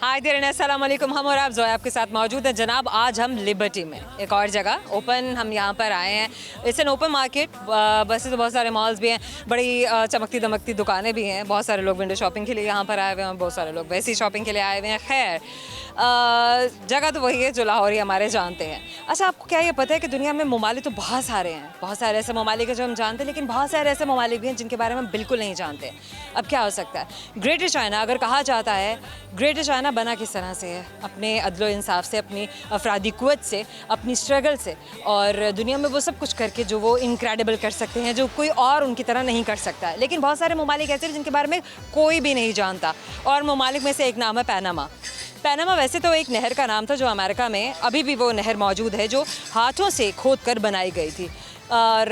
Hi there, अस्सलाम वालेकुम। हम और आप जोया आपके साथ मौजूद हैं जनाब। आज हम लिबर्टी में एक और जगह ओपन हम यहाँ पर आए हैं। It's an open market. बस तो बहुत सारे मॉल्स भी हैं, बड़ी चमकती दमकती दुकानें भी हैं। बहुत सारे लोग विंडो शॉपिंग के लिए यहाँ पर आए हुए हैं, बहुत सारे लोग वैसी शॉपिंग के लिए आए हुए हैं। खैर जगह तो वही है जो लाहौरी हमारे जानते हैं। अच्छा, आपको क्या ये पता है कि दुनिया में ममालिक तो बहुत सारे हैं, बहुत सारे ऐसे ममालिक हैं जो हम जानते हैं, लेकिन बहुत सारे ऐसे ममालिक भी हैं जिनके बारे में हम बिल्कुल नहीं जानते। अब क्या हो सकता है? ग्रेटर चाइना अगर कहा जाता है, ग्रेटर चाइना बना किस तरह से है? अपने अदलो इंसाफ से, अपनी अफरादी कुव्वत से, अपनी स्ट्रगल से, और दुनिया में वो सब कुछ करके जो वो इनक्रेडिबल कर सकते हैं, जो कोई और उनकी तरह नहीं कर सकता है। लेकिन बहुत सारे ममालिक ऐसे हैं जिनके बारे में कोई भी नहीं जानता, और ममालिक में से एक नाम है पनामा। पनामा वैसे तो एक नहर का नाम था जो अमेरिका में अभी भी वो नहर मौजूद है, जो हाथों से खोद कर बनाई गई थी। और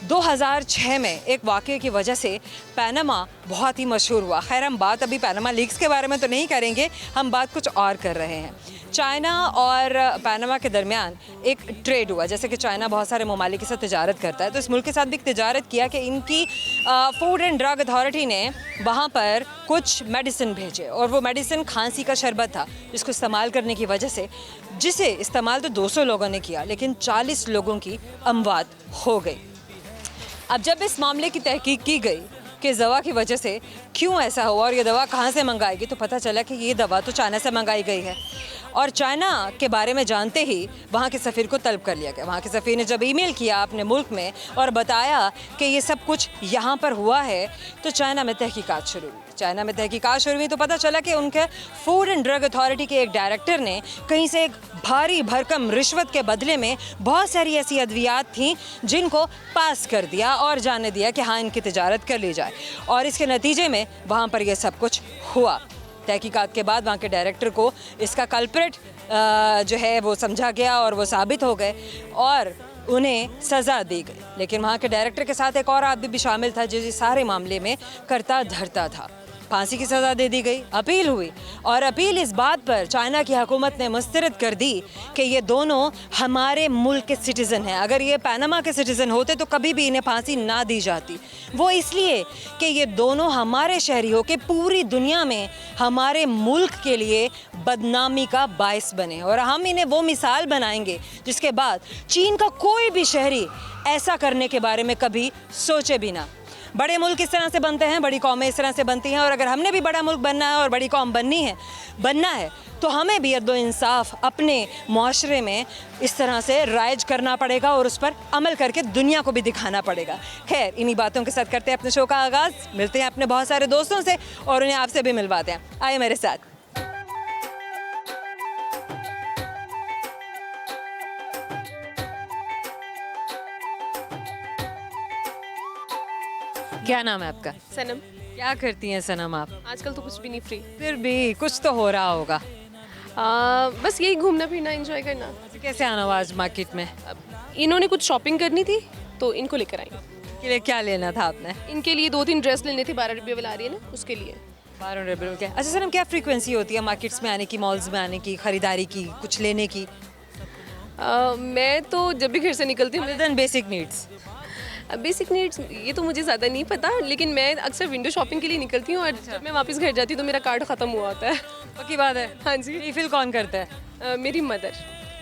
2006 में एक वाक़ये की वजह से पनामा बहुत ही मशहूर हुआ। खैर, हम बात अभी पनामा लीक्स के बारे में तो नहीं करेंगे, हम बात कुछ और कर रहे हैं। चाइना और पनामा के दरमियान एक ट्रेड हुआ। जैसे कि चाइना बहुत सारे ममालिक के साथ तिजारत करता है, तो इस मुल्क के साथ भी तिजारत किया कि इनकी फूड एंड ड्रग अथॉरिटी ने वहाँ पर कुछ मेडिसिन भेजे, और वो मेडिसिन खांसी का शरबत था, जिसको इस्तेमाल करने की वजह से, जिसे इस्तेमाल तो 200 लोगों ने किया, लेकिन 40 लोगों की अमवात हो गई। अब जब इस मामले की तहकीक की गई कि दवा की वजह से क्यों ऐसा हुआ और ये दवा कहाँ से मंगाई गई, तो पता चला कि ये दवा तो चाइना से मंगाई गई है। और चाइना के बारे में जानते ही वहाँ के सफ़ीर को तलब कर लिया गया। वहाँ के सफ़ीर ने जब ईमेल किया अपने मुल्क में और बताया कि ये सब कुछ यहाँ पर हुआ है, तो चाइना में तहकीकात शुरू हुई। चाइना में तहकीकात शुरू हुई तो पता चला कि उनके फूड एंड ड्रग अथॉरिटी के एक डायरेक्टर ने कहीं से एक भारी भरकम रिश्वत के बदले में बहुत सारी ऐसी अद्वियात थीं जिनको पास कर दिया और जाने दिया कि हाँ, इनकी तिजारत कर ली जाए। और इसके नतीजे में वहाँ पर यह सब कुछ हुआ। तहकीकात के बाद वहाँ के डायरेक्टर को इसका कल्प्रिट जो है वो समझा गया और वो साबित हो गए और उन्हें सज़ा दी गई। लेकिन वहाँ के डायरेक्टर के साथ एक और आदमी भी शामिल था जो इस सारे मामले में करता धरता था। फांसी की सज़ा दे दी गई, अपील हुई, और अपील इस बात पर चाइना की हुकूमत ने मुस्तरद कर दी कि ये दोनों हमारे मुल्क के सिटीज़न हैं। अगर ये पनामा के सिटीज़न होते तो कभी भी इन्हें फांसी ना दी जाती। वो इसलिए कि ये दोनों हमारे शहरी हो के पूरी दुनिया में हमारे मुल्क के लिए बदनामी का बायस बने, और हम इन्हें वो मिसाल बनाएंगे जिसके बाद चीन का कोई भी शहरी ऐसा करने के बारे में कभी सोचे भी ना। बड़े मुल्क इस तरह से बनते हैं, बड़ी कौमें इस तरह से बनती हैं, और अगर हमने भी बड़ा मुल्क बनना है और बड़ी कौम बनना है तो हमें भी अदलो इंसाफ अपने माशरे में इस तरह से राइज करना पड़ेगा और उस पर अमल करके दुनिया को भी दिखाना पड़ेगा। खैर, इन्हीं बातों के साथ करते हैं अपने शो का आगाज़। मिलते हैं अपने बहुत सारे दोस्तों से और उन्हें आपसे भी मिलवाते हैं। आइए मेरे साथ। क्या नाम है आपका? सनम। क्या करती हैं सनम आप? आजकल तो कुछ भी नहीं, फ्री। फिर भी कुछ तो हो रहा होगा। बस यही घूमना फिरना, एंजॉय करना। कैसे आना हुआ आज मार्केट में? इन्होंने कुछ शॉपिंग करनी थी तो इनको लेकर आई। के लिए क्या लेना था आपने? इनके लिए 2-3 ड्रेस लेने थे, 12 रुपये वाला आ रही है ना, उसके लिए। 12 रुपये क्या? अच्छा सनम, क्या फ्रीक्वेंसी होती है मार्केट्स में आने की, मॉल्स में आने की, खरीदारी की, कुछ लेने की? मैं तो जब भी घर से निकलती हूँ, बेसिक नीड्स। बेसिक नीड्स ये तो मुझे ज़्यादा नहीं पता, लेकिन मैं अक्सर विंडो शॉपिंग के लिए निकलती हूँ, और जब मैं वापस घर जाती हूँ तो मेरा कार्ड ख़त्म हुआ होता है। पक्की बात है। हाँ जी। रिफिल कौन करता है? मेरी मदर।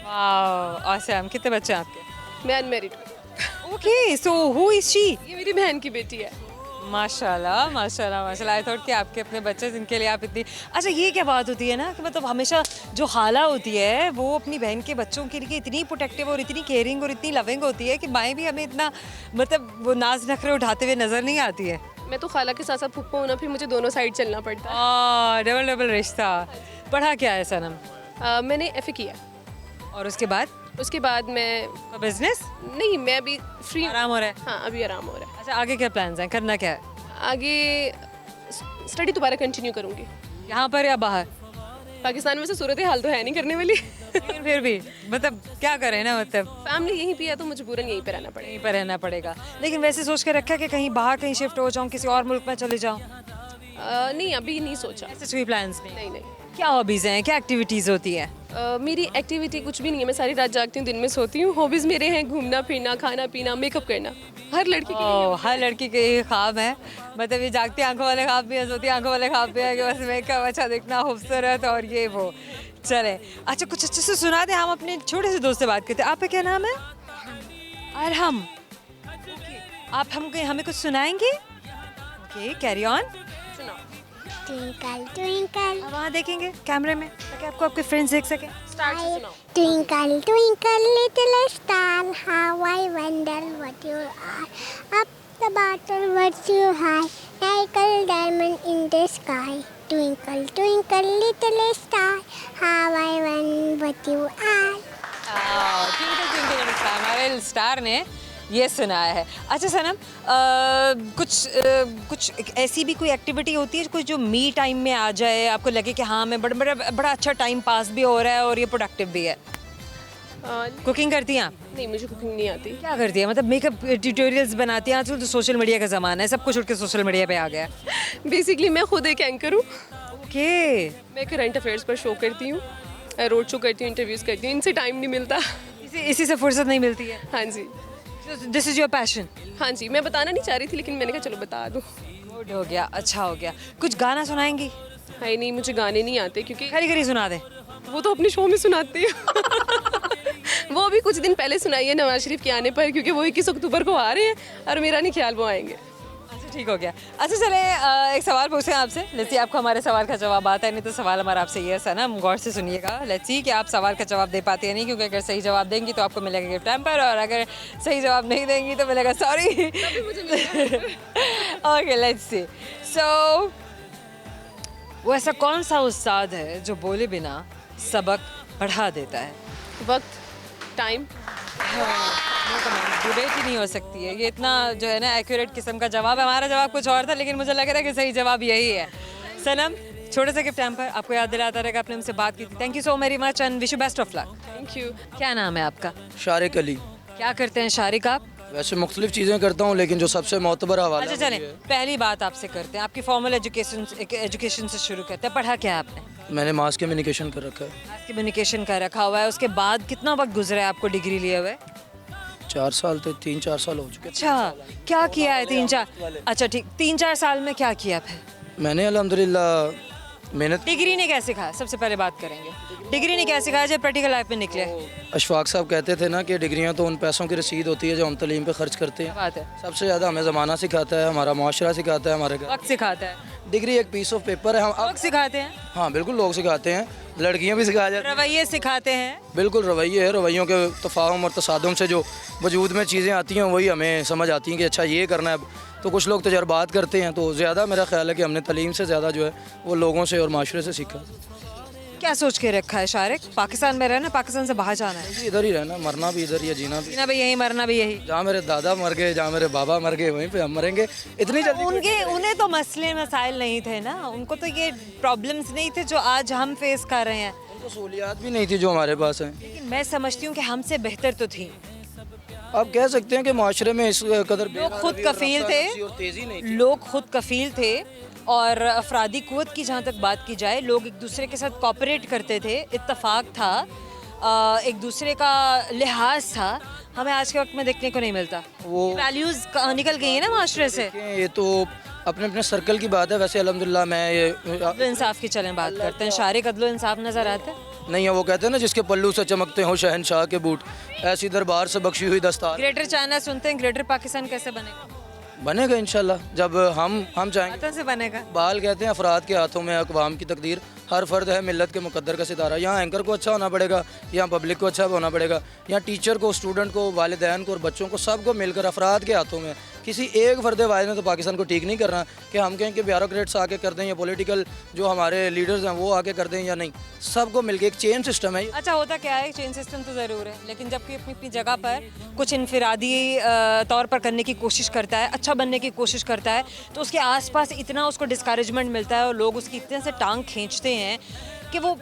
वाह, ऑसम। कितने बच्चे हैं आपके? मैं अनमेरिड हूँ। Okay, so who is she? ये मेरी बहन की बेटी है। माशाल्लाह माशाल्लाह माशाल्लाह। आई थॉट कि आपके अपने बच्चे जिनके लिए आप इतनी। अच्छा, ये क्या बात होती है ना कि मतलब हमेशा जो खाला होती है वो अपनी बहन के बच्चों के लिए इतनी प्रोटेक्टिव और इतनी केयरिंग और इतनी लविंग होती है कि माएँ भी हमें इतना मतलब वो नाज नखरे उठाते हुए नज़र नहीं आती है। मैं तो खाला के साथ साथ फुप्पो हूँ ना, फिर मुझे दोनों साइड चलना पड़ता है। डबल डबल रिश्ता। पढ़ा क्या है सनम? मैंने FA किया। और उसके बाद मैं बिजनेस? नहीं, मैं अभी फ्री। आराम हो रहा है? हाँ, अभी आराम हो रहा है। अच्छा, आगे क्या प्लान्स हैं? करना क्या है आगे? स्टडी दोबारा कंटिन्यू करूँगी। यहाँ पर या बाहर? पाकिस्तान में से सूरत हाल तो है नहीं करने वाली। लेकिन फिर भी मतलब क्या करें ना, मतलब फैमिली यहीं पे है तो मजबूरन यहीं पे रहना पड़ेगा। यहीं पर रहना पड़ेगा। लेकिन वैसे सोच के रखा कि कहीं बाहर कहीं शिफ्ट हो जाऊँ, किसी और मुल्क में चले जाऊँ? नहीं, अभी नहीं सोचा। ऐसे कोई प्लान्स नहीं? नहीं नहीं। क्या हॉबीज़ हैं, क्या एक्टिविटीज़ होती है? मेरी एक्टिविटी कुछ भी नहीं है, मैं सारी रात जागती हूँ, दिन में सोती हूँ। हॉबीज़ मेरे हैं घूमना फिरना, खाना पीना, मेकअप करना। हर लड़की की हर लड़की के ये ख्वाब है, मतलब ये जागती आंखों वाले ख्वाब भी है, सोती आंखों वाले ख्वाब भी है कि बस मेकअप अच्छा दिखना, खूबसूरत और ये वो। चले, अच्छा कुछ अच्छे से सुना दे, हम अपने छोटे से दोस्त से बात करते हैं। आपका क्या नाम है? अरहम। आप हमको हमें कुछ सुनाएंगे? Okay, carry on. सुनाओ। Twinkle, twinkle, अब वहाँ देखेंगे कैमरे में ताकि आपको आपके फ्रेंड्स देख सकें। स्टार्ट से सुनाओ। twinkle, twinkle, little star, how I wonder what you are. Up the bottle, what you high, like a diamond in the sky. Twinkle, twinkle, little star, how I wonder what you are. Twinkle twinkle little star, हमारे star ने ये सुनाया है। अच्छा सनम, कुछ ऐसी भी कोई एक्टिविटी होती है कोई जो मी टाइम में आ जाए, आपको लगे कि हाँ मैं बड़ा अच्छा टाइम पास भी हो रहा है और ये प्रोडक्टिव भी है? कुकिंग करती हैं आप? नहीं, मुझे कुकिंग नहीं आती। क्या करती है, मतलब मेकअप ट्यूटोरियल्स बनाती हैं? आजकल तो सोशल मीडिया का ज़माना है, सब कुछ उठ के सोशल मीडिया पे आ गया है। बेसिकली मैं खुद एक एंकर हूँ। ओके, मैं करंट अफेयर्स पर शो करती हूँ, रोड शो करती हूँ, इंटरव्यूज़ करती हूँ। इनसे टाइम नहीं मिलता। इसी से फुर्सत नहीं मिलती है। हाँ जी, दिस इज़ योर पैशन। हाँ जी। मैं बताना नहीं चाह रही थी लेकिन मैंने कहा चलो बता दूँ। गुड हो गया, अच्छा हो गया। कुछ गाना सुनाएंगी? है नहीं, मुझे गाने नहीं आते क्योंकि खरी खरी सुना दें। वो तो अपने शो में सुनाती है। वो भी कुछ दिन पहले सुनाई है नवाज शरीफ के आने पर, क्योंकि वो 21 अक्टूबर को आ रहे हैं और मेरा नहीं ख्याल वो आएंगे। अच्छा ठीक हो गया। अच्छा चले, एक सवाल पूछते हैं आपसे, लेट्स सी आपको हमारे सवाल का जवाब आता है। नहीं तो सवाल हमारा आपसे ये है सनम, गौर से सुनिएगा, लेट्स सी कि आप सवाल का जवाब दे पाती है नहीं, क्योंकि अगर सही जवाब देंगी तो आपको मिलेगा गिफ्ट हैम्पर, और अगर सही जवाब नहीं देंगी तो मिलेगा sorry. Okay let's see. So वो ऐसा कौन सा उस्ताद है जो बोले बिना सबक बढ़ा देता है? वक्त, टाइम। डिबेट ही नहीं हो सकती है ये, इतना जो है ना एक्यूरेट किस्म का जवाब है। हमारा जवाब कुछ और था लेकिन मुझे लग रहा है कि सही जवाब यही है। सनम, छोटे से गिफ्ट हैम्पर, आपको याद दिलाता रहेगा आपने हमसे बात की थी। Thank you so very much and wish you best of luck. Thank you. क्या नाम है आपका? शारिक अली। क्या करते हैं शारिक आप? वैसे मुख्तलिफ चीज़ें करता हूँ लेकिन जो सबसे मोतबर हवाला अच्छा चलें, पहली बात आपसे करते हैं, आपकी फॉर्मल एजुकेशन से शुरू करते हैं। पढ़ा क्या है आपने? मैंने मास कम्युनिकेशन कर रखा है। मास कम्युनिकेशन का रखा हुआ है, उसके बाद कितना वक्त गुजरा है आपको डिग्री लिए हुए? 4 साल थे, 3-4 साल हो चुके। अच्छा, क्या किया है 3-4? अच्छा ठीक, 3-4 साल में क्या किया फिर? मैंने अल्हम्दुलिल्लाह मेहनत। डिग्री ने क्या सिखाया, सबसे पहले बात करेंगे। डिग्री ने क्या सिखाया जब प्रैक्टिकल लाइफ में निकले? अशफाक साहब कहते थे ना कि डिग्रियां तो उन पैसों की रसीद होती है जो हम तलीम पे खर्च करते हैं। बात है, सबसे ज़्यादा हमें ज़माना सिखाता है, हमारा माशरा सिखाता है, हमारे घर। वक्त सिखाता है, डिग्री एक पीस ऑफ पेपर है। हम लोग सिखाते हैं, हाँ बिल्कुल लोग सिखाते हैं, लड़कियाँ भी सिखा जाती हैं। रवैये सिखाते हैं। बिल्कुल रवैये है, रवैयों के तफाहम और तसादुम से जो वजूद में चीज़ें आती हैं वही हमें समझ आती हैं कि अच्छा ये करना है। तो कुछ लोग तजर्बात करते हैं, तो ज़्यादा मेरा ख्याल है कि हमने तलीम से ज़्यादा जो है वो लोगों से और माशरे से सीखा। क्या सोच के रखा है शारिक? पाकिस्तान में रहना, पाकिस्तान से बाहर जाना है? इधर ही रहना, मरना भी इधर ही है, जीना भी। जीना भी यही, मरना भी यही। जहाँ मेरे दादा मर गए, जहाँ मेरे बाबा मर गए, वहीं पे हम मरेंगे। इतनी जल्दी उन्हें तो मसले मसाइल नहीं थे ना, उनको तो ये प्रॉब्लम्स नहीं थे जो आज हम फेस कर रहे हैं। उनको सहूलियात भी नहीं थी जो हमारे पास हैं। लेकिन मैं समझती हूँ कि हमसे बेहतर तो थी। आप कह सकते हैं कि माशरे में इस कदर लोग खुद कफील थे, और तेज़ी नहीं थी। लोग खुद कफील थे, और अफरादी क़ुव्वत की जहाँ तक बात की जाए, लोग एक दूसरे के साथ कॉपरेट करते थे, इत्तफाक था, एक दूसरे का लिहाज था। हमें आज के वक्त में देखने को नहीं मिलता। वो वैल्यूज़ निकल गई है ना माशरे से। ये तो अपने अपने सर्कल की बात है। वैसे अल्हम्दुलिल्लाह मैं ये अदल इंसाफ की चलें बात करते हैं। शारिक, अदल इंसाफ नज़र आता है? नहीं है, वो कहते हैं ना जिसके पल्लू से चमकते हो शहनशाह के बूट, ऐसी दरबार से बख्शी हुई दस्तार। ग्रेटर चाइना सुनते हैं, ग्रेटर पाकिस्तान कैसे बनेगा? बनेगा इंशाल्लाह, जब हम चाहेंगे। हाथों से बनेगा। बाल कहते हैं अफराद के हाथों में अक़वाम की तकदीर, हर फर्द है मिल्लत के मुकद्दर का सितारा। यहाँ एंकर को अच्छा होना पड़ेगा, यहाँ पब्लिक को अच्छा होना पड़ेगा, यहाँ टीचर को, स्टूडेंट को, वालिदैन को और बच्चों को, सबको मिलकर अफराद के हाथों में। किसी एक फर्द वाहिद ने तो पाकिस्तान को ठीक नहीं करना कि हम कहें कि ब्यूरोक्रेट्स आके कर दें या पॉलिटिकल जो हमारे लीडर्स हैं वो आके कर दें या नहीं। सबको मिलकर एक चेन सिस्टम है। अच्छा होता क्या है, चेन सिस्टम तो ज़रूर है, लेकिन जब कोई अपनी अपनी जगह पर कुछ इनफरादी तौर पर करने की कोशिश करता है, अच्छा बनने की कोशिश करता है, तो उसके आसपास इतना उसको डिस्करेजमेंट मिलता है और लोग उसकी इतने से टांग खींचते हैं कि वो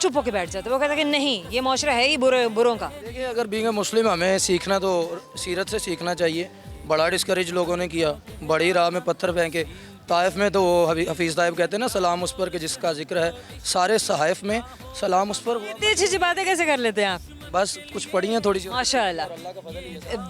चुप होकर बैठ जाते हैं। वो कहता है कि नहीं, ये माशरा है ही बुरों का। देखिए, अगर बीइंग अ मुस्लिम हमें सीखना तो सीरत से सीखना चाहिए। बड़ा डिस्करेज लोगों ने किया, बड़ी राह में पत्थर फेंके। ताइफ में तो हफीज़ ताइब कहते हैं ना, सलाम उस पर कि जिसका जिक्र है सारे सहाइफ में, सलाम उस पर। इतनी अच्छी अच्छी बातें कैसे कर लेते हैं आप? बस कुछ पढ़ी हैं थोड़ी सी। माशाल्लाह,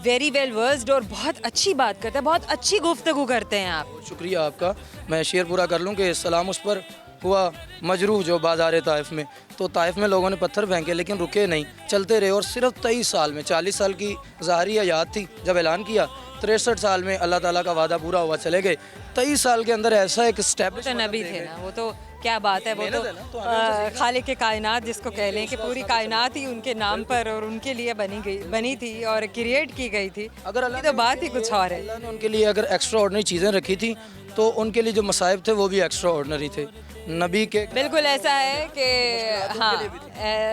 वेरी वेल वर्स्ड और बहुत अच्छी बात करते हैं, बहुत अच्छी गुफ्तगू करते हैं आप। शुक्रिया आपका। मैं शेर पूरा कर लूँ कि सलाम उस पर हुआ मजरूह जो बाज़ार ताइफ में। तो ताइफ में लोगों ने पत्थर फेंके लेकिन रुके नहीं, चलते रहे। और सिर्फ 23 साल में, 40 साल की ज़ाहरी हयात थी जब ऐलान किया, 63 साल में अल्लाह ताला का वादा पूरा हुआ, चले गए। 23 साल के अंदर ऐसा एक स्टेप। तो नबी थे ना, वो तो क्या बात है, वो तो खालिक के कायनात जिसको कह लें कि पूरी कायनात ही उनके नाम पर और उनके लिए बनी थी और क्रिएट की गई थी। अगर अल्लाह की तो बात ही कुछ और है। अल्लाह ने उनके लिए अगर एक्स्ट्रा ऑर्डनरी चीज़ें रखी थी तो उनके लिए जो मसाइब थे वो भी एक्स्ट्रा ऑर्डनरी थे। नबी के बिल्कुल ऐसा है कि हाँ,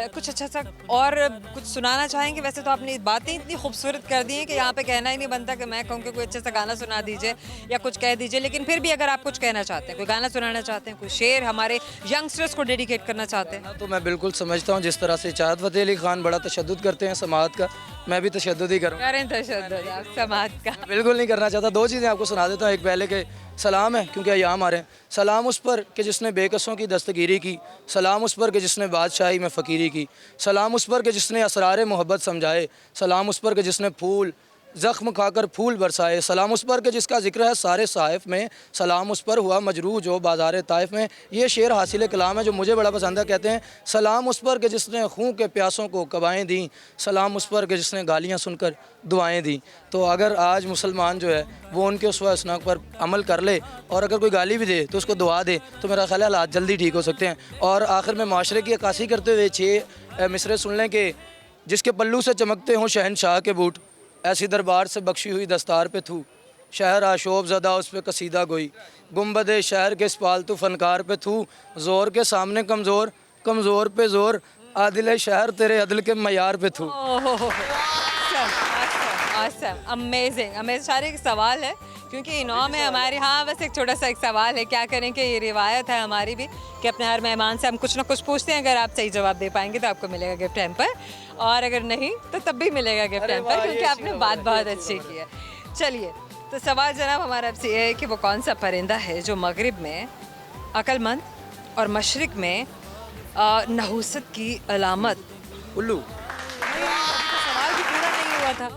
कुछ अच्छा सा और कुछ सुनाना चाहेंगे। वैसे तो आपने बातें इतनी खूबसूरत कर दी हैं कि यहाँ पे कहना ही नहीं बनता कि मैं कहूँ कि कोई अच्छा सा गाना सुना दीजिए या कुछ कह दीजिए, लेकिन फिर भी अगर आप कुछ कहना चाहते हैं, कोई गाना सुनाना चाहते हैं, कोई शेर हमारे यंगस्टर्स को डेडिकेट करना चाहते हैं। तो मैं बिल्कुल समझता हूँ जिस तरह से चाहत फ़तेह अली खान बड़ा तशद्दुद करते हैं समाअत का, मैं भी तशद्दुद ही करूँ। करें तशद्दुद आप समाअत का। बिल्कुल नहीं करना चाहता। 2 चीज़ें आपको सुना देता हूँ। एक पहले के सलाम है क्योंकि अयाम आ रहे हैं। सलाम उस पर कि जिसने बेकसों की दस्तगीरी की, सलाम उस पर कि जिसने बादशाही में फ़कीरी की, सलाम उस पर कि जिसने असरार मोहब्बत समझाए, सलाम उस पर कि जिसने फूल ज़ख्म खाकर फूल बरसाए, सलाम उस पर कि जिसका जिक्र है सारे साहिफ में, सलाम उस पर हुआ मजरूह जो बाज़ार ताइफ में। ये शेर हासिल कलाम है जो मुझे बड़ा पसंद है। कहते हैं सलाम उस पर कि जिसने खून के प्यासों को कबाएँ दी, सलाम उस पर कि जिसने गालियाँ सुनकर दुआएं दी। तो अगर आज मुसलमान जो है वो उनके उस असनाक पर अमल कर ले और अगर कोई गाली भी दे तो उसको दुआ दे तो मेरा ख्याल है हालात जल्दी ठीक हो सकते हैं। और आखिर में माशरे की अक्कासी करते हुए 6 मिसरे सुन लें कि जिसके पल्लू से चमकते हों शहनशाह के बूट, ऐसी दरबार से बख्शी हुई दस्तार पे थू, शहर आशोब ज़दा उस पे कसीदा गोई, गुंबद शहर के इस पालतू फनकार पे थू, ज़ोर के सामने कमज़ोर, कमज़ोर पे ज़ोर, आदिल शहर तेरे अदल के मयार पे थू। Amazing amazing. सारे एक सवाल है क्योंकि इनाम है हमारे। हाँ, बस एक छोटा सा एक सवाल है, क्या करें कि ये रिवायत है हमारी भी कि अपने हर मेहमान से हम कुछ ना कुछ पूछते हैं। अगर आप सही जवाब दे पाएंगे तो आपको मिलेगा गिफ्ट हैम्पर, और अगर नहीं तो तब भी मिलेगा गिफ्ट हैम्पर, क्योंकि आपने बात बहुत अच्छी की है। चलिए, तो सवाल जनाब हमारा आपसे ये है कि वो कौन सा परिंदा है जो मगरिब में अक्लमंद और मशरिक में नहुसत की अलामत। उल्लू। सवाल भी पूरा नहीं हुआ था।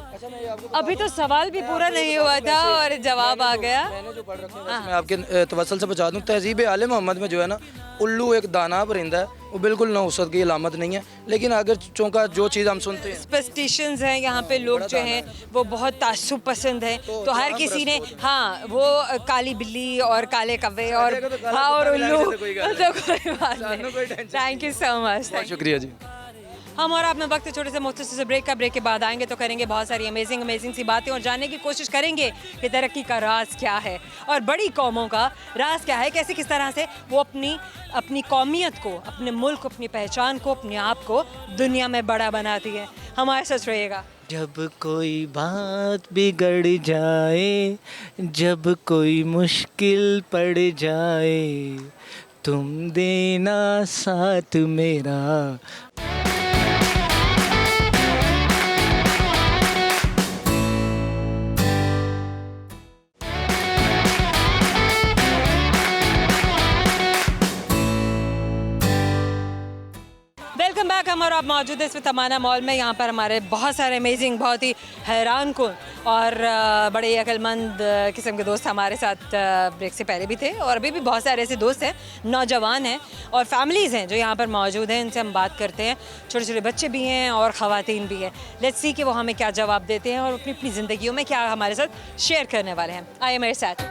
अभी तो सवाल भी पूरा नहीं हुआ था और जवाब आ गया। मैंने जो पढ़ रखे हैं मैं आपके तवसल से बता दूं, तहजीब आले मोहम्मद में जो है ना, उल्लू एक दाना परिंदा है, वो बिल्कुल नहुसत की अलामत नहीं है। लेकिन अगर चूँकि जो चीज़ हम सुनते हैं, सुपरस्टिशंस हैं यहाँ पे, लोग जो हैं वो बहुत तासुब पसंद हैं, तो हर किसी ने हाँ वो काली बिल्ली और काले कव्वे और हाँ और उल्लू, तो कोई बात नहीं। Thank you so much. शुक्रिया जी। हम और आप में वक्त छोटे से मुख्तसर से ब्रेक के बाद आएंगे तो करेंगे बहुत सारी अमेजिंग सी बातें और जानने की कोशिश करेंगे कि तरक्की का राज क्या है और बड़ी कौमों का राज क्या है, कैसे किस तरह से वो अपनी कौमियत को, अपने मुल्क को, अपनी पहचान को, अपने आप को दुनिया में बड़ा बनाती है। हमारे साथ रहिएगा। जब कोई बात बिगड़ जाए, जब कोई मुश्किल पड़ जाए, तुम देना साथ मेरा। Welcome back. हम और आप मौजूद है इस वक्त तमाना मॉल में। यहाँ पर हमारे बहुत सारे अमेजिंग, बहुत ही हैरान कुन और बड़े अक्लमंद किस्म के दोस्त हमारे साथ ब्रेक से पहले भी थे और अभी भी बहुत सारे ऐसे दोस्त हैं, नौजवान हैं और फैमिलीज़ हैं जो यहाँ पर मौजूद हैं। इनसे हम बात करते हैं। छोटे छोटे बच्चे भी हैं और ख़वातीन भी हैं। लेट्स सी कि वो हमें क्या जवाब देते हैं और अपनी अपनी ज़िंदगियों में क्या हमारे साथ शेयर करने वाले हैं। आइए मेरे साथ।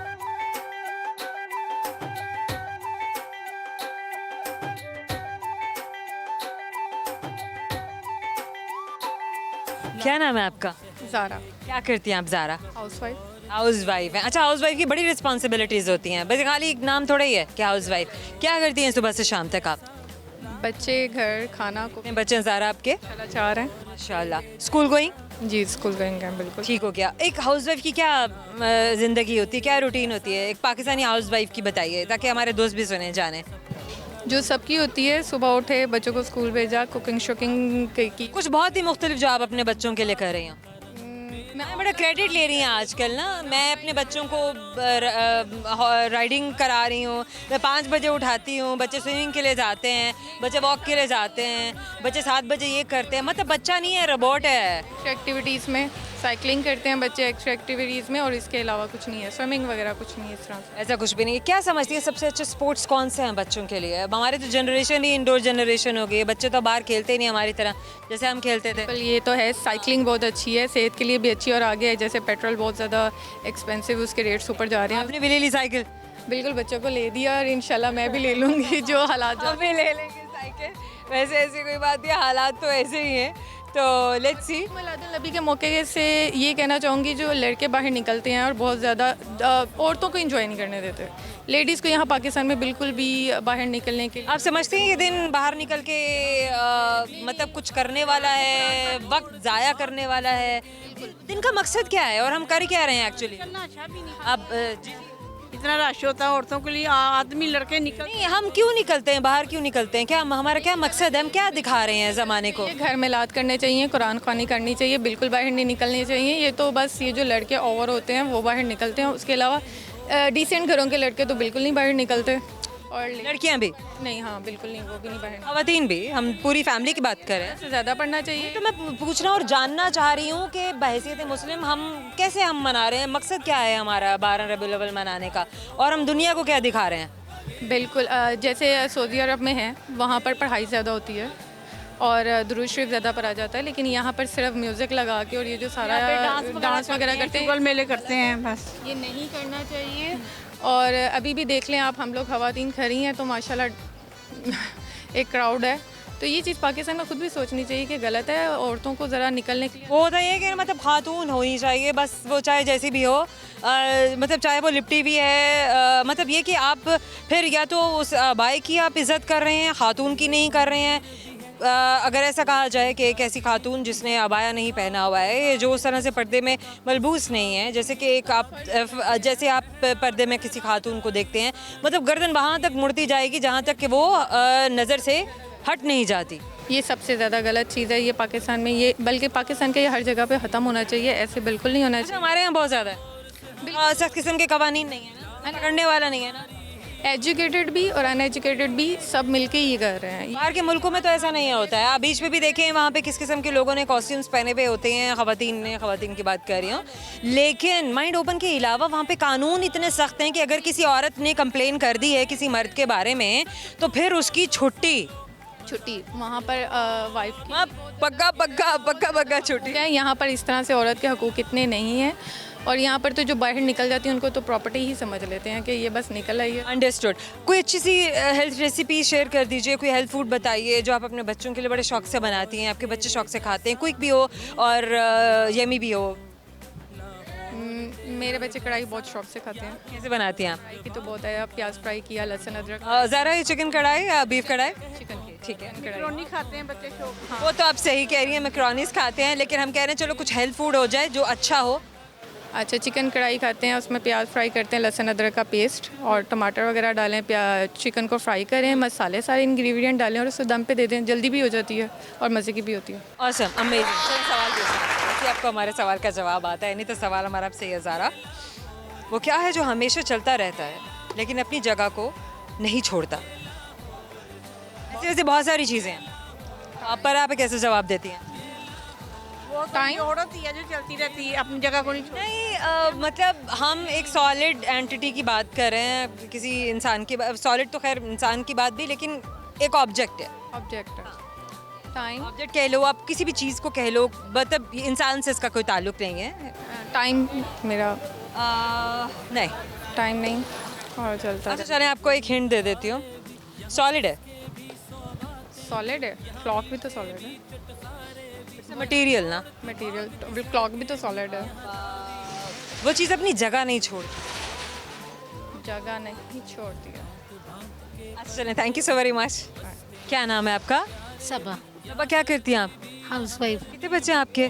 क्या नाम है आपका? ज़ारा। क्या करती हैं आप? ज़ारा हाउसवाइफ। हाउस वाइफ है। अच्छा, हाउस वाइफ की बड़ी रिस्पॉन्सिबिलिटीज़ होती हैं, बस खाली एक नाम थोड़ा ही है कि हाउस वाइफ। क्या करती हैं सुबह से शाम तक आप? बच्चे, घर, खाना को। कितने बच्चे हैं ज़ारा आपके? 4 हैं। माशाल्लाह। School going? जी, स्कूल गए बिल्कुल। ठीक हो गया। एक हाउस वाइफ की क्या ज़िंदगी होती है, क्या रूटीन होती है? एक पाकिस्तानी हाउस वाइफ की बताइए ताकि हमारे दोस्त भी सुने जाने। जो सबकी होती है, सुबह उठे, बच्चों को स्कूल भेजा, कुकिंग शुकिंग की। कुछ बहुत ही मुख्तलिफ जो आप अपने बच्चों के लिए कर रही हैं। मैं बड़ा क्रेडिट ले रही हैं आजकल ना। मैं अपने बच्चों को राइडिंग करा रही हूँ। मैं 5 बजे उठाती हूँ, बच्चे स्विमिंग के लिए जाते हैं, बच्चे वॉक के लिए जाते हैं, बच्चे 7 बजे ये करते हैं। मतलब बच्चा नहीं है, रोबोट है। एक्स्ट्रा एक्टिविटीज़ में साइकिलिंग करते हैं बच्चे, एक्स्ट्रा एक्टिविटीज़ में, और इसके अलावा कुछ नहीं है, स्विमिंग वगैरह कुछ नहीं है इस तरह से। ऐसा कुछ भी नहीं है। क्या समझती है सबसे अच्छे स्पोर्ट्स कौन से हैं बच्चों के लिए? अब हमारी तो जनरेशन ही इंडोर जनरेशन हो गई है। बच्चे तो बाहर खेलते ही नहीं हमारी तरह, जैसे हम खेलते थे। बिल्कुल, ये तो है, साइकिलिंग बहुत अच्छी है, सेहत के लिए भी अच्छी, और आगे है जैसे पेट्रोल बहुत ज़्यादा एक्सपेंसिव, उसके रेट्स ऊपर जा रहे हैं। आपने भी ले ली साइकिल? बिल्कुल, बच्चों को ले दिया, और इंशाल्लाह मैं भी ले लूँगी जो हालात हम भी ले लेंगे साइकिल। वैसे ऐसी कोई बात नहीं, हालात तो ऐसे ही हैं, तो लेट्स सी। मिलादुन नबी के मौके से ये कहना चाहूँगी, जो लड़के बाहर निकलते हैं और बहुत ज़्यादा औरतों को एंजॉय नहीं करने देते, लेडीज़ को यहाँ पाकिस्तान में बिल्कुल भी बाहर निकलने के आप समझते हैं ये दिन बाहर निकल के मतलब कुछ करने वाला है, वक्त ज़ाया करने वाला है? दिन का मकसद क्या है और हम कर क्या रहे हैं एक्चुअली? अब जी इतना रश होता है औरतों के लिए, आदमी लड़के निकल नहीं, हम क्यों निकलते हैं बाहर, क्यों निकलते हैं? क्या हमारा क्या मकसद है? हम क्या दिखा रहे हैं ज़माने को? घर में लात करने चाहिए, कुरान ख़वानी करनी चाहिए, बिल्कुल बाहर नहीं निकलनी चाहिए। ये तो बस ये जो लड़के ओवर होते हैं वो बाहर निकलते हैं, उसके अलावा डिसेंट घरों के लड़के तो बिल्कुल नहीं बाहर निकलते, और लड़कियां भी नहीं, हाँ बिल्कुल नहीं, वो भी नहीं बाहर। खवातीन भी, हम पूरी फैमिली की बात करें से ज़्यादा पढ़ना चाहिए। तो मैं पूछना और जानना चाह रही हूँ कि बहैसियत मुस्लिम हम कैसे हम मना रहे हैं? मकसद क्या है हमारा 12 रबीउल अव्वल मनाने का, और हम दुनिया को क्या दिखा रहे हैं? बिल्कुल, जैसे सऊदी अरब में है, वहाँ पर पढ़ाई ज़्यादा होती है और दुरूद शरीफ ज़्यादा पढ़ा जाता है, लेकिन यहाँ पर सिर्फ म्यूज़िक लगा के और ये जो सारा डांस वगैरह करते हैं, मेले करते हैं, बस ये नहीं करना चाहिए। और अभी भी देख लें आप, हम लोग खवातीन खड़ी हैं तो माशाल्लाह एक क्राउड है, तो ये चीज़ पाकिस्तान में खुद भी सोचनी चाहिए कि गलत है, औरतों को ज़रा निकलने के लिए। वो होता है कि मतलब खातून होनी चाहिए बस, वो चाहे जैसी भी हो, मतलब चाहे वो लिपटी भी है, मतलब ये कि आप फिर या तो उस भाई की आप इज़्ज़त कर रहे हैं, खातून की नहीं कर रहे हैं। अगर ऐसा कहा जाए कि एक ऐसी खातून जिसने अबाया नहीं पहना हुआ है, जो उस तरह से पर्दे में मलबूस नहीं है, जैसे कि एक आप जैसे आप पर्दे में किसी खातून को देखते हैं, मतलब गर्दन वहाँ तक मुड़ती जाएगी जहाँ तक कि वो नज़र से हट नहीं जाती। ये सबसे ज़्यादा गलत चीज़ है ये पाकिस्तान में, ये बल्कि पाकिस्तान के ये हर जगह पे ख़त्म होना चाहिए, ऐसे बिल्कुल नहीं होना अच्छा, चाहिए। हमारे यहाँ बहुत ज़्यादा है, सख्त किस्म के कवानीन नहीं है ना, पकड़ने वाला नहीं है ना। एजुकेटेड भी और अनएजुकेटेड भी सब मिलके ये कर रहे हैं। बाहर के मुल्कों में तो ऐसा नहीं होता है। आप बीच में भी देखें वहाँ पे किस किस्म के लोगों ने कॉस्ट्यूम्स पहने हुए होते हैं, ख़वातीन की बात कर रही हूँ, लेकिन माइंड ओपन के अलावा वहाँ पे कानून इतने सख्त हैं कि अगर किसी औरत ने कंप्लेन कर दी है किसी मर्द के बारे में तो फिर उसकी छुट्टी वहाँ पर वाइफ की हाँ, पक्का छुट्टी। यहाँ पर इस तरह से औरत के हकूक़ इतने नहीं हैं, और यहाँ पर तो जो बाहर निकल जाती है उनको तो प्रॉपर्टी ही समझ लेते हैं कि ये बस निकल आई है। अंडरस्टूड। कोई अच्छी सी हेल्थ रेसिपी शेयर कर दीजिए, कोई हेल्थ फूड बताइए जो आप अपने बच्चों के लिए बड़े शौक से बनाती हैं, आपके बच्चे शौक से खाते हैं, क्विक भी हो और यमी भी हो। मेरे बच्चे कढ़ाई बहुत शौक से खाते हैं। कैसे बनाती हैं आप? कढ़ाई की तो बहुत है, प्याज फ्राई किया, लहसुन अदरक, ज़रा ये चिकन कढ़ाई या बीफ कढ़ाई? चिकन की ठीक है। कढ़ाई। खाते हैं बच्चे शौक। वो तो आप सही कह रही हैं, मैक्रोनीस खाते हैं, लेकिन हम कह रहे हैं चलो कुछ हेल्थ फूड हो जाए जो अच्छा हो। अच्छा, चिकन कढ़ाई खाते हैं, उसमें प्याज फ्राई करते हैं, लहसुन अदरक का पेस्ट और टमाटर वगैरह डालें, चिकन को फ्राई करें, मसाले सारे इंग्रेडिएंट डालें और उसे दम पे दे दें, जल्दी भी हो जाती है और मज़े की भी होती है। Awesome, amazing. चलो सवाल पूछते हैं, आपको हमारे सवाल का जवाब आता है नहीं तो सवाल हमारा आपसे ये ज़ारा, वो क्या है जो हमेशा चलता रहता है लेकिन अपनी जगह को नहीं छोड़ता? ऐसे बहुत सारी चीज़ें हैं, आप पर आप कैसे जवाब देती हैं? वो टाइम औरत ही है जो चलती रहती है, अपनी जगह को नहीं छोड़ती। नहीं, मतलब हम एक सॉलिड एंटिटी की बात कर रहे हैं, किसी इंसान की, सॉलिड तो खैर इंसान की बात भी, लेकिन एक ऑब्जेक्ट है। ऑब्जेक्ट टाइम, ऑब्जेक्ट कह लो, आप किसी भी चीज़ को कह लो, मतलब इंसान से इसका कोई ताल्लुक नहीं है। टाइम मेरा नहीं, टाइम नहीं और चलता अच्छा चलें, आपको एक हिंट दे देती हूँ, सॉलिड है, सॉलिड है, क्लॉक भी तो सॉलिड है, मटेरियल ना, मटेरियल क्लॉक भी तो सॉलिड है, वो चीज़ अपनी जगह नहीं छोड़ती। जगह नहीं छोड़ती है। अच्छा चलें, thank you so very much. क्या नाम है आपका? सबा अब क्या करती हैं आप? House wife. कितने बच्चे हैं आपके?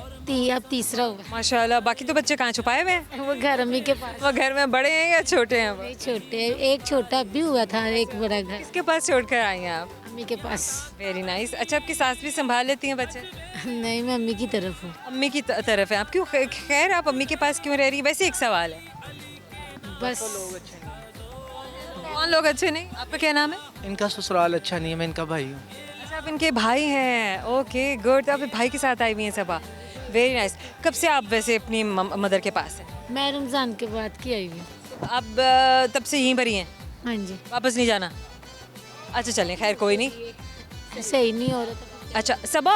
अब तीसरा होगा। माशाल्लाह, बाकी तो बच्चे कहाँ छुपाए हुए हैं? वो घर अम्मी के पास। वो घर में बड़े हैं या छोटे हैं वो? छोटे, एक छोटा भी हुआ था, एक बड़ा घर। किसके पास छोड़ कर आई हैं आप? मम्मी के पास। Very nice. अच्छा, आपकी सास भी संभाल लेती हैं बच्चे? नहीं, मैं मम्मी की तरफ हूँ। अम्मी की तरफ है आप? क्यों? खैर, आप अम्मी के पास क्यों रह रही है? वैसे एक सवाल है, बस कौन लोग अच्छे नहीं? आपका क्या नाम है? इनका ससुराल अच्छा नहीं है, मैं इनका भाई हूँ। अच्छा, आप इनके भाई हैं। Okay, good. तो आप भाई के साथ आई हुई हैं सबा। Very nice. कब से आप वैसे अपनी मदर के पास हैं? मैं रमज़ान के बाद की आई हुई। अब तब से यहीं पर ही हैं? हाँ जी। वापस नहीं जाना? अच्छा, चलें, खैर कोई नहीं। सही नहीं हो रहा था। अच्छा सबा,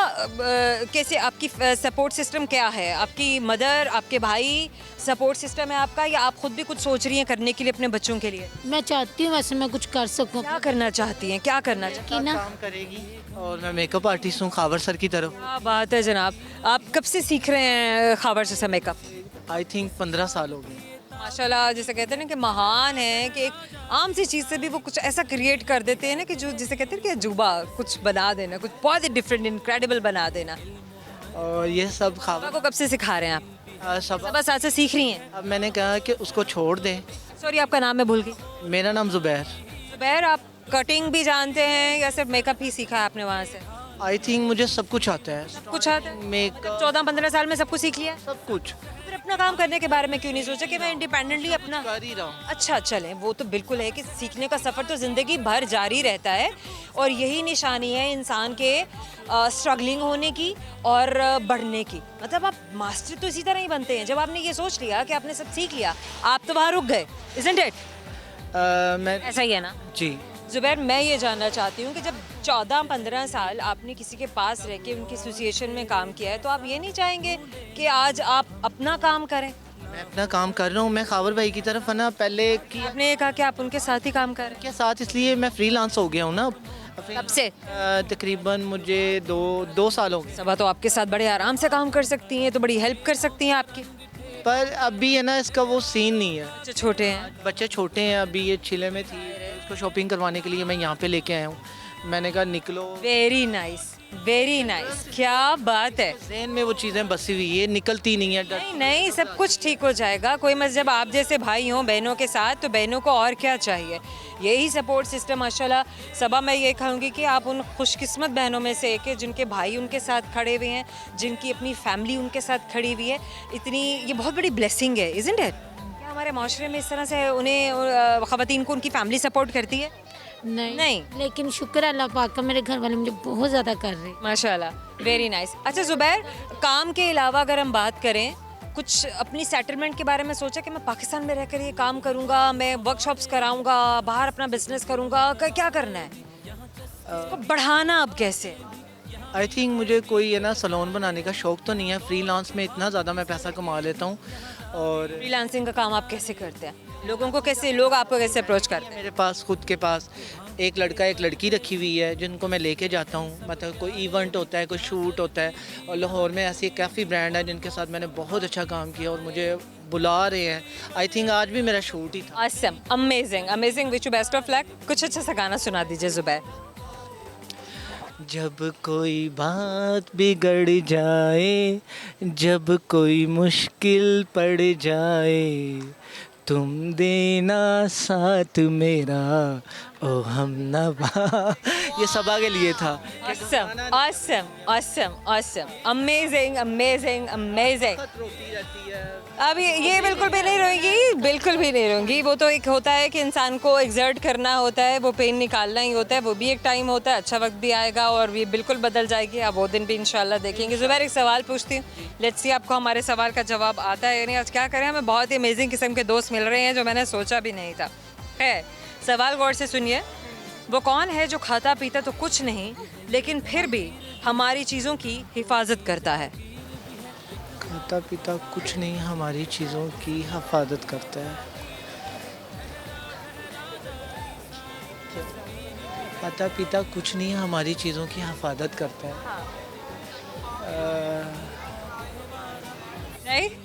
कैसे आपकी सपोर्ट सिस्टम क्या है? आपकी मदर, आपके भाई सपोर्ट सिस्टम है आपका, या आप खुद भी कुछ सोच रही हैं करने के लिए अपने बच्चों के लिए? मैं चाहती हूँ वैसे मैं कुछ कर सकूँ क्या करना चाहती हैं? क्या करना चाहती कि ना। काम करेगी और मैं मेकअप आर्टिस्ट हूँ खावर सर की तरफ। क्या बात है जनाब। आप कब से सीख रहे हैं खावर से मेकअप? आई थिंक 15 साल हो गए। माशाल्लाह, जैसे कहते हैं ना कि महान है कि एक आम सी चीज़ से भी वो कुछ ऐसा क्रिएट कर देते हैं ना कि जो जिसे कहते हैं कि अजूबा कुछ बना देना, कुछ बहुत ही डिफरेंट इनक्रेडिबल बना देना। और ये सब सबा खावर को कब से सिखा रहे हैं आप? सब। सबा साथ से सीख रही हैं? अब मैंने कहा कि उसको छोड़ दें। सॉरी, आपका नाम मैं भूल गई। मेरा नाम ज़ुबैर। जुबैर, आप कटिंग भी जानते हैं या सिर्फ मेकअप ही सीखा है आपने वहाँ से? आई थिंक मुझे सब कुछ आता है। कुछ आता है? मेकअप 14-15 साल में सब कुछ सीख लिया? सब कुछ फिर अपना काम करने के बारे में क्यों नहीं सोचा कि मैं इंडिपेंडेंटली अपना? कर ही रहा हूँ। अच्छा, चलें, वो तो बिल्कुल है कि सीखने का सफ़र तो ज़िंदगी भर जारी रहता है, और यही निशानी है इंसान के स्ट्रगलिंग होने की और बढ़ने की। मतलब आप मास्टर तो इसी तरह ही बनते हैं, जब आपने ये सोच लिया कि आपने सब सीख लिया, आप तो वहाँ रुक गए, isn't it? मैं ऐसा ही है ना? जी। जुबैर, मैं ये जानना चाहती हूँ कि जब 14-15 साल आपने किसी के पास रह के उनकी एसोसिएशन में काम किया है, तो आप ये नहीं चाहेंगे कि आज आप अपना काम करें? मैं अपना काम कर रहा हूँ। मैं खावर भाई की तरफ है ना पहले की आपने ये कहा कि आप उनके साथ ही काम कर रहे के साथ, इसलिए मैं फ्रीलांस हो गया हूँ ना। हैं। कब से? तकरीबन मुझे दो साल हो गए। सबा तो आपके साथ बड़े आराम से काम कर सकती हैं, तो बड़ी हेल्प कर सकती हैं आपकी। पर अभी है ना इसका वो सीन नहीं है। बच्चे छोटे हैं। बच्चे छोटे हैं, अभी ये चिले में थी, उसको शॉपिंग करवाने के लिए मैं यहाँ पे लेके आया हूँ। मैंने कहा निकलो। वेरी नाइस, वेरी नाइस, क्या बात है। ज़हन में वो चीज़ें बसी हुई है, निकलती नहीं है। नहीं नहीं, सब कुछ ठीक हो जाएगा। कोई मत, जब आप जैसे भाई हों बहनों के साथ, तो बहनों को और क्या चाहिए? यही सपोर्ट सिस्टम माशाल्लाह। सबा, मैं ये कहूँगी कि आप उन खुशकिस्मत बहनों में से एक है जिनके भाई उनके साथ खड़े हुए हैं, जिनकी अपनी फैमिली उनके साथ खड़ी हुई है। इतनी ये बहुत बड़ी ब्लेसिंग है, इज़न्ट इट? क्या हमारे माशरे में इस तरह से उन्हें ख़वातीन को उनकी फैमिली सपोर्ट करती है? नहीं। लेकिन शुक्र है अल्लाह पाक का, मेरे घर वाले मुझे बहुत ज़्यादा कर रहे हैं। माशाल्लाह, वेरी नाइस। अच्छा जुबैर, काम के अलावा अगर हम बात करें, कुछ अपनी सेटलमेंट के बारे में सोचा कि मैं पाकिस्तान में रहकर ये काम करूँगा, मैं वर्कशॉप्स कराऊँगा, बाहर अपना बिजनेस करूँगा, क्या करना है? इसको बढ़ाना अब कैसे? आई थिंक मुझे कोई है ना सलोन बनाने का शौक तो नहीं है। फ्रीलांस में इतना ज़्यादा मैं पैसा कमा लेता हूँ। और फ्रीलांसिंग का काम आप कैसे करते हैं? लोगों को कैसे, लोग आपको कैसे अप्रोच करते हैं? मेरे पास खुद के पास एक लड़का एक लड़की रखी हुई है जिनको मैं लेके जाता हूँ। मतलब कोई इवेंट होता है, कोई शूट होता है, और लाहौर में ऐसी एक काफ़ी ब्रांड है जिनके साथ मैंने बहुत अच्छा काम किया और मुझे बुला रहे हैं। आई थिंक आज भी मेरा शूट ही था। Awesome, amazing, amazing, wish you best of luck। कुछ अच्छा सा गाना सुना दीजिए जुबैर। जब कोई बात बिगड़ जाए, जब कोई मुश्किल पड़ जाए, तुम देना साथ मेरा, ओ हमनवा। ये सबा के लिए था। Awesome, awesome, awesome, awesome, amazing, amazing, amazing। रोती रहती है। अब ये बिल्कुल भी नहीं रोएंगी, बिल्कुल भी नहीं रोएंगी। वो तो एक होता है कि इंसान को एग्जर्ट करना होता है, वो पेन निकालना ही होता है, वो भी एक टाइम होता है। अच्छा वक्त भी आएगा और ये बिल्कुल बदल जाएगी। आप वो दिन भी इंशाल्लाह देखेंगे। जुबैर, एक सवाल पूछती हूँ, लेट्स सी आपको हमारे सवाल का जवाब आता है या नहीं। आज क्या करें, हमें बहुत ही अमेजिंग किस्म के दोस्त मिल रहे हैं जो मैंने सोचा भी नहीं था। है, सवाल गौर से सुनिए। वो कौन है जो खाता पीता तो कुछ नहीं, लेकिन फिर भी हमारी चीज़ों की हिफाजत करता है? खाता पीता कुछ नहीं, हमारी चीज़ों की हिफाजत करता है। खाता पीता कुछ नहीं, हमारी चीज़ों की हिफाजत करता है। राइट?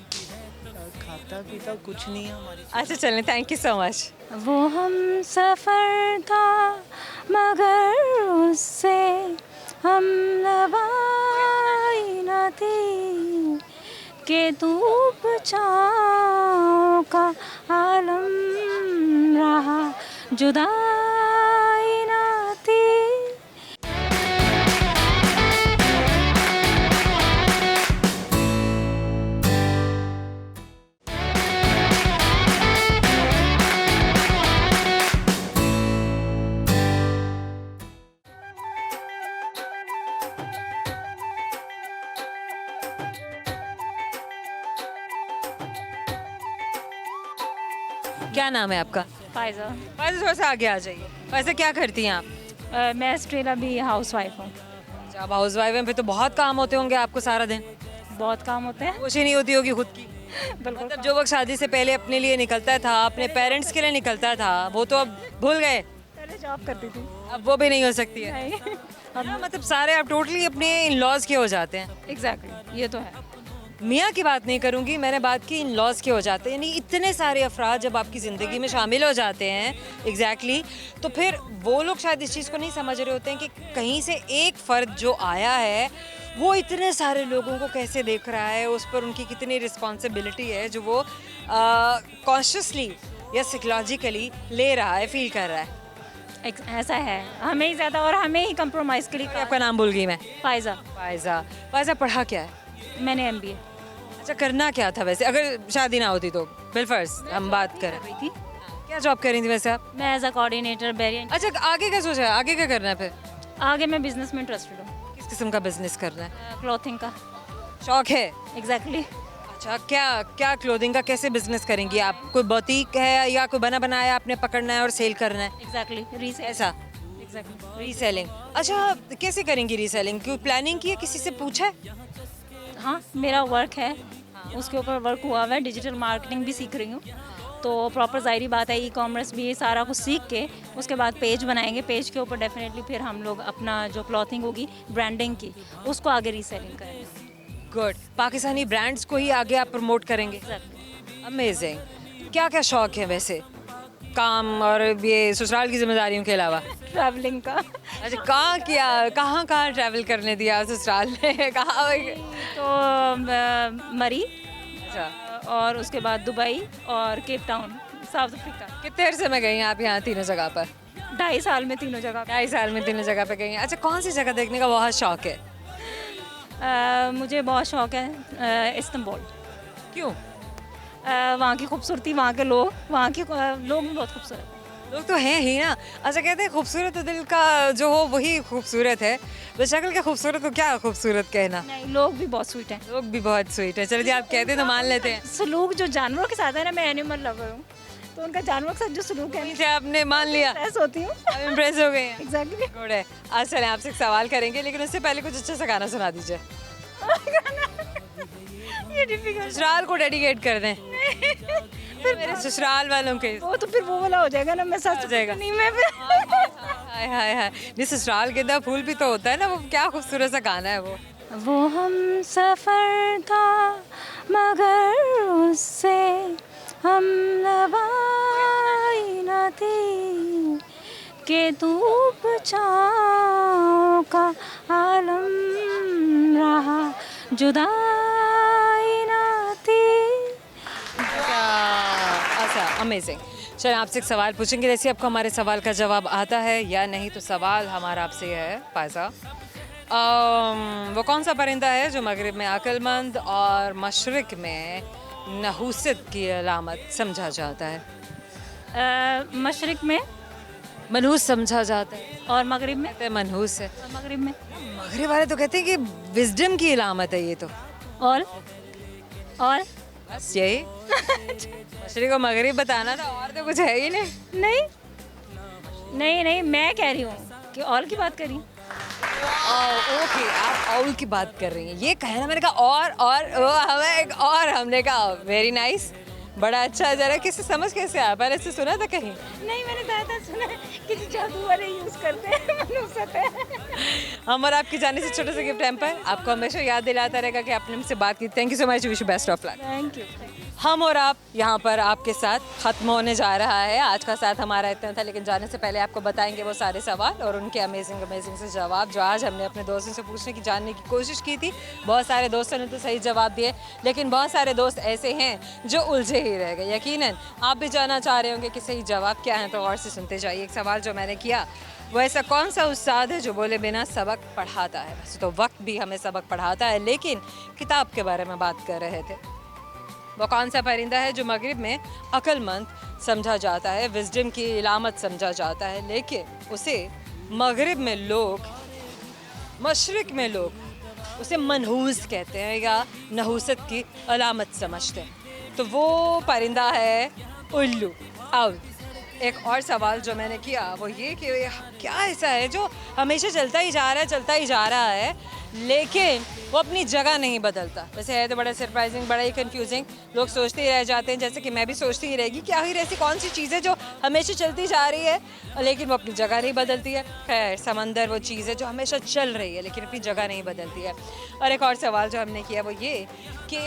खाता पीता कुछ नहीं, हमारी अच्छा चलें, थैंक यू सो मच। वो हम सफ़र था मगर उससे हम नवाई न थी, के धूप छाँव का आलम रहा, जुदाई न थी, क्या नाम है आपका? फायजा। वैसे थोड़ा सा आगे आ जाइए। वैसे क्या करती हैं आप? मैं स्ट्रेला भी हाउस वाइफ हूँ। अच्छा, आप हाउस वाइफ हैं, फिर तो बहुत काम होते होंगे आपको सारा दिन। बहुत काम होते हैं। खुशी नहीं होती होगी खुद की? बिल्कुल। मतलब जो वक्त शादी से पहले अपने लिए निकलता था, अपने पेरेंट्स के लिए निकलता था, वो तो अब भूल गए। पहले जॉब करती थी। अब वो भी नहीं हो सकती है। नहीं। हाँ, मतलब सारे आप टोटली अपने इन लॉज के हो जाते हैं। एग्जैक्टली, ये तो है। मियाँ की बात नहीं करूंगी, मैंने बात की इन लॉज के हो जाते हैं। यानी इतने सारे अफराद जब आपकी ज़िंदगी में शामिल हो जाते हैं, एग्जैक्टली तो फिर वो लोग शायद इस चीज़ को नहीं समझ रहे होते हैं कि कहीं से एक फ़र्द जो आया है वो इतने सारे लोगों को कैसे देख रहा है, उस पर उनकी कितनी रिस्पॉन्सिबिलिटी है जो वो कॉन्शियसली या साइकोलॉजिकली ले रहा है, फील कर रहा है। ऐसा है, हमें ही ज़्यादा और हमें ही कंप्रोमाइज़ के लिए। आपका नाम भूल गई मैं। फायजा। फायजा। फायजा पढ़ा क्या है? मैंने MBA अच्छा, करना क्या था वैसे अगर शादी ना होती तो? बिलफर्स हम बात करें। हुई थी। क्या जॉब कर रही थी वैसे आप? मैं एज अ कोऑर्डिनेटर वेरिएंट। अच्छा, आगे क्या सोचा है, आगे क्या करना है फिर? आगे मैं बिजनेस में इंटरेस्टेड हूँ। किस किस्म का बिजनेस करना है? क्लॉथिंग का। शौक है? एग्जैक्टली। अच्छा, क्या क्या क्लोथिंग का कैसे बिजनेस करेंगी आप? कोई बुटीक है या कोई बना बनाया आपने पकड़ना है और सेल करना है? Exactly, resale. ऐसा एग्जैक्टली। रीसेलिंग। अच्छा, कैसे करेंगी रीसेलिंग? क्यों प्लानिंग की है, किसी से पूछा है? हाँ, मेरा वर्क है, उसके ऊपर वर्क हुआ हुआ है। डिजिटल मार्केटिंग भी सीख रही हूँ, तो प्रॉपर ज़ाहिर बात है, ई-कॉमर्स भी सारा कुछ सीख के उसके बाद पेज बनाएंगे। पेज के ऊपर डेफिनेटली फिर हम लोग अपना जो क्लॉथिंग होगी ब्रांडिंग की, उसको आगे रीसेलिंग करेंगे। गुड। पाकिस्तानी ब्रांड्स को ही आगे आप प्रमोट करेंगे? एग्जैक्टली। अमेजिंग। क्या क्या शौक है वैसे, काम और ये ससुराल की जिम्मेदारियों के अलावा? ट्रैवलिंग का। अच्छा, कहाँ किया, कहाँ कहाँ ट्रैवल करने दिया ससुराल ने? कहाँ? तो मरी, अच्छा, और उसके बाद दुबई और केप टाउन, साउथ अफ्रीका। कितने अरसे में गई हैं आप यहाँ तीनों जगह पर? 2.5 साल में तीनों जगह। 2.5 साल में तीनों जगह पे गई हैं। अच्छा, कौन सी जगह देखने का बहुत शौक है? मुझे बहुत शौक है इस्तांबुल। क्यों? वहाँ की खूबसूरती, वहाँ के लोग, वहाँ के लोग भी बहुत खूबसूरत। लोग तो हैं ही ना। अच्छा, कहते हैं खूबसूरत तो दिल का जो हो वही खूबसूरत है, बस शक्ल क्या खूबसूरत तो क्या खूबसूरत कहना। नहीं, लोग भी बहुत स्वीट हैं। लोग भी बहुत स्वीट है। चलिए जी, आप कहते हैं तो मान लेते हैं। सलूक जो जानवरों के साथ है ना, मैं एनिमल लवर हूँ, तो उनका जानवरों के साथ जो सलूक है, क्या आपने मान लिया? ऐसा होती हूँ। आप इम्प्रेस हो गए हैं? एग्जैक्टली। गुड है। आज चलें आपसे एक सवाल करेंगे, लेकिन उससे पहले कुछ अच्छा सा गाना सुना दीजिए। ये डिफिकल्ट। ससुराल को डेडिकेट कर दें। फिर मेरे ससुराल वालों के वो तो फिर वो वाला हो जाएगा ना, मैं सच हो जाएगा। नहीं, मैं फिर हाय हाय हाय, ये ससुराल के अंदर फूल भी तो होता है ना, वो क्या खूबसूरत सा गाना है वो। हम सफ़र था मगर उससे हम लवाई न थी कि धूप छाँव का आलम रहा, जुदाई न थी। अच्छा, अमेजिंग। चलिए आपसे एक सवाल पूछेंगे, जैसे आपको हमारे सवाल का जवाब आता है या नहीं। तो सवाल हमारा आपसे है फायजा, वो कौन सा परिंदा है जो मगरिब में अक्लमंद और मशरिक में नहूसत की अलामत समझा जाता है? मशरिक में मनहूस समझा जाता है और मगरिब में। कहते हैं मनहूस है। मगरिब में मगरिब वाले तो कहते हैं कि विजडम की अलामत है ये तो। और बस यही। मशरिक और मगरिब बताना था, और तो कुछ है ही नहीं। नहीं नहीं नहीं, मैं कह रही हूँ कि और की बात करी। ओके, आप ऑल की बात कर रही हैं, ये कहना। मैंने कहा और वो हमें एक और, हमने कहा वेरी नाइस, बड़ा अच्छा। जरा किसी समझ कैसे आया, पहले से सुना था कहीं? नहीं, मैंने ज़्यादा सुना है कि जादू वाले यूज़ करते हैं, मनूसत है। हम और आपकी जाने से छोटा सा गिफ्ट हैम्पर आपको हमेशा याद दिलाता रहेगा कि आपने हमसे बात की। Thank you so much, wish you best of luck. Thank you. हम और आप यहाँ पर आपके साथ ख़त्म होने जा रहा है। आज का साथ हमारा इतना था, लेकिन जाने से पहले आपको बताएंगे वो सारे सवाल और उनके अमेजिंग से जवाब जो आज हमने अपने दोस्तों से पूछने की, जानने की कोशिश की थी। बहुत सारे दोस्तों ने तो सही जवाब दिए, लेकिन बहुत सारे दोस्त ऐसे हैं जो उलझे ही रह गए। यकीनन आप भी जानना चाह रहे होंगे कि सही जवाब क्या है, तो गौर से सुनते जाइए। एक सवाल जो मैंने किया, वो ऐसा कौन सा उस्ताद है जो बोले बिना सबक पढ़ाता है? वैसे तो वक्त भी हमें सबक पढ़ाता है, लेकिन किताब के बारे में बात कर रहे थे। वो कौन सा परिंदा है जो मगरिब में अक्लमंद समझा जाता है, विजडम की इलामत समझा जाता है, लेकिन उसे मगरिब में लोग, मशरिक में लोग उसे मनहूस कहते हैं या नहूसत की अलामत समझते हैं? तो वो परिंदा है उल्लू। अब एक और सवाल जो मैंने किया वो ये कि क्या ऐसा है जो हमेशा चलता ही जा रहा है लेकिन वो अपनी जगह नहीं बदलता। वैसे है तो बड़ा सरप्राइजिंग, बड़ा ही कंफ्यूजिंग, लोग सोचते ही रह जाते हैं, जैसे कि मैं भी सोचती ही रहेगी कि आखिर ऐसी कौन सी चीज़ है जो हमेशा चलती जा रही है लेकिन वो अपनी जगह नहीं बदलती है। खैर, समंदर वो चीज़ है जो हमेशा चल रही है लेकिन अपनी जगह नहीं बदलती है। और एक और सवाल जो हमने किया वो ये कि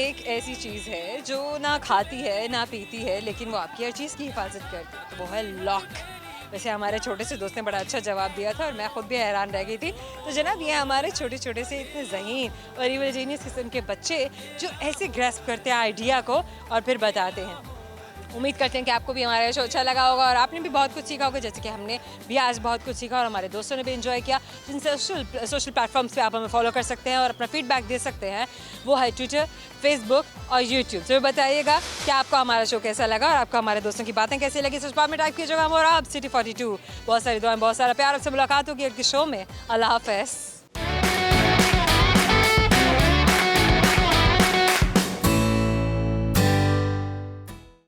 एक ऐसी चीज़ है जो ना खाती है ना पीती है लेकिन वो आपकी हर चीज़ की हिफाजत करती है, तो वो है लॉक। वैसे हमारे छोटे से दोस्त ने बड़ा अच्छा जवाब दिया था और मैं खुद भी हैरान रह गई थी। तो जनाब, ये हमारे छोटे छोटे से इतने ज़हीन और इवल जीनियस किस्म के बच्चे जो ऐसे ग्रैस्प करते हैं आइडिया को और फिर बताते हैं। उम्मीद करते हैं कि आपको भी हमारा शो अच्छा लगा होगा और आपने भी बहुत कुछ सीखा होगा, जैसे कि हमने भी आज बहुत कुछ सीखा और हमारे दोस्तों ने भी एंजॉय किया। जिन सोशल प्लेटफॉर्म्स पे आप हमें फॉलो कर सकते हैं और अपना फीडबैक दे सकते हैं, वो है ट्विटर, फेसबुक और यूट्यूब। तो बताइएगा कि आपको हमारा शो कैसा लगा और आपको हमारे दोस्तों की बातें कैसी लगी। सर्च बार में टाइप कीजिएगा हम और आप City 42। बहुत सारी दुआएं, बहुत सारा प्यार, आपसे मुलाकात होगी एक शो में। अल्लाह हाफ़िज़।